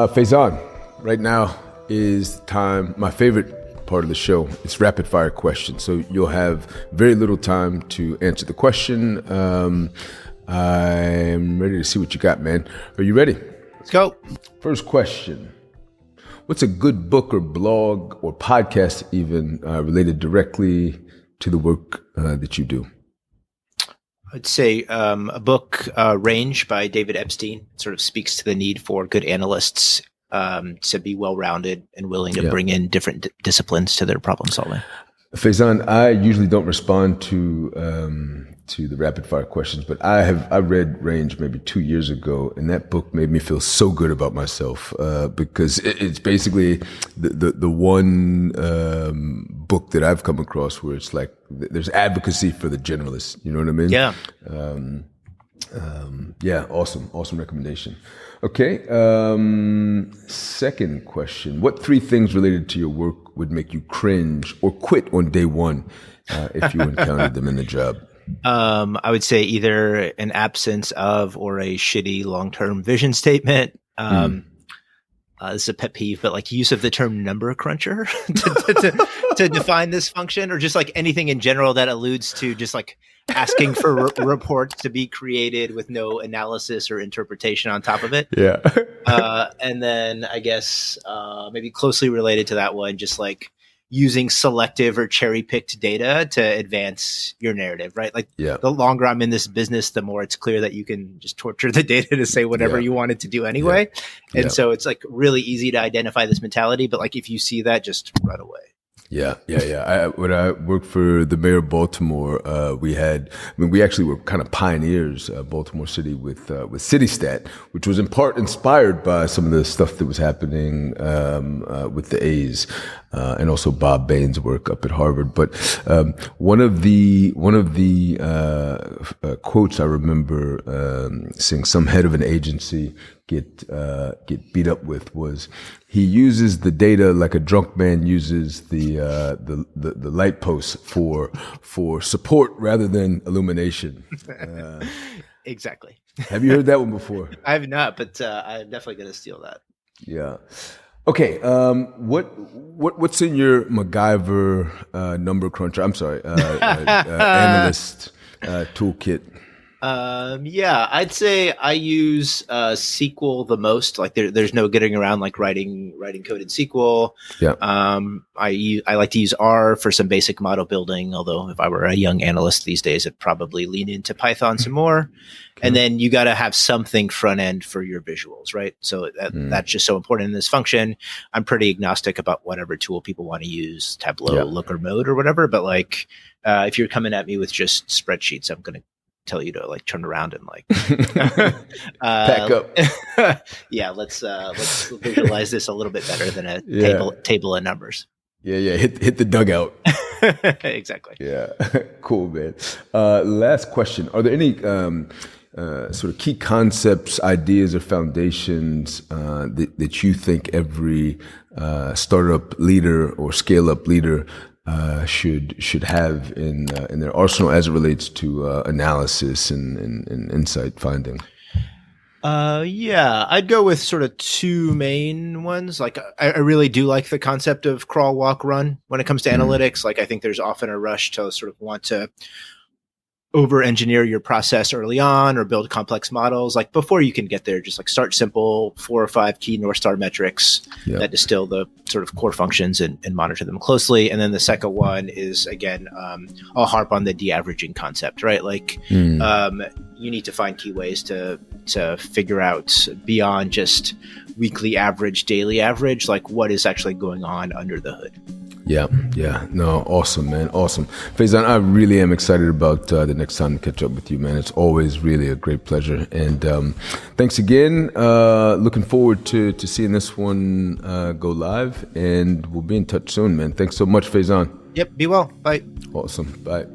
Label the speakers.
Speaker 1: Faizan, right now is time, my favorite part of the show. It's rapid fire questions. So you'll have very little time to answer the question. I'm ready to see what you got, man. Are you ready?
Speaker 2: Let's go.
Speaker 1: First question. What's a good book or blog or podcast even related directly to the work that you do?
Speaker 2: I'd say a book, Range by David Epstein, sort of speaks to the need for good analysts to be well-rounded and willing to bring in different disciplines to their problem solving.
Speaker 1: Faizan, I usually don't respond to the rapid fire questions, but I read Range maybe 2 years ago, and that book made me feel so good about myself because it's basically the one book that I've come across where it's like there's advocacy for the generalists. You know what I mean?
Speaker 2: Yeah.
Speaker 1: Yeah. Awesome recommendation. Okay. Second question: what 3 things related to your work would make you cringe or quit on day one if you encountered them in the job?
Speaker 2: I would say either an absence of or a shitty long-term vision statement. This is a pet peeve, but like use of the term number cruncher to define this function, or just like anything in general that alludes to just like asking for reports to be created with no analysis or interpretation on top of it.
Speaker 1: Yeah.
Speaker 2: And then I guess maybe closely related to that one, just like using selective or cherry-picked data to advance your narrative, right? Like the longer I'm in this business, the more it's clear that you can just torture the data to say whatever you want it to do anyway. And so it's like really easy to identify this mentality, but like if you see that, just run away.
Speaker 1: Yeah. When I worked for the mayor of Baltimore, we actually were kind of pioneers, Baltimore City with CityStat, which was in part inspired by some of the stuff that was happening, with the A's, and also Bob Bain's work up at Harvard. But, one of the quotes I remember, seeing some head of an agency get beat up with was, he uses the data like a drunk man uses the light posts for support rather than illumination.
Speaker 2: Exactly.
Speaker 1: Have you heard that one before?
Speaker 2: I have not, but I'm definitely going to steal that.
Speaker 1: Yeah. Okay. What's in your MacGyver number cruncher? I'm sorry, analyst toolkit?
Speaker 2: I'd say I use SQL the most. Like there's no getting around like writing code in SQL.
Speaker 1: Yeah.
Speaker 2: I like to use R for some basic model building, although if I were a young analyst these days, I'd probably lean into Python some more. Okay. And then you got to have something front end for your visuals, right? So that's just so important in this function. I'm pretty agnostic about whatever tool people want to use, Tableau, Looker Mode, or whatever. But like, if you're coming at me with just spreadsheets, I'm going to tell you to like turn around and like
Speaker 1: pack up.
Speaker 2: Let's visualize this a little bit better than a table of numbers.
Speaker 1: Hit the dugout.
Speaker 2: Exactly.
Speaker 1: Yeah. Cool, man. Last question: are there any sort of key concepts, ideas, or foundations that you think every startup leader or scale up leader should have in their arsenal as it relates to analysis and insight finding?
Speaker 2: I'd go with sort of 2 main ones. Like I really do like the concept of crawl, walk, run when it comes to analytics. Like I think there's often a rush to sort of want to over-engineer your process early on or build complex models. Like before you can get there, just like start simple, 4 or 5 key North Star metrics that distill the sort of core functions and monitor them closely. And then the second one is, again, I'll harp on the de-averaging concept, right? Like you need to find key ways to figure out beyond just weekly average, daily average, like what is actually going on under the hood.
Speaker 1: Yeah. No, awesome, man. Awesome. Faizan, I really am excited about the next time to catch up with you, man. It's always really a great pleasure. And thanks again. Looking forward to seeing this one go live. And we'll be in touch soon, man. Thanks so much, Faizan.
Speaker 2: Yep. Be well. Bye.
Speaker 1: Awesome. Bye.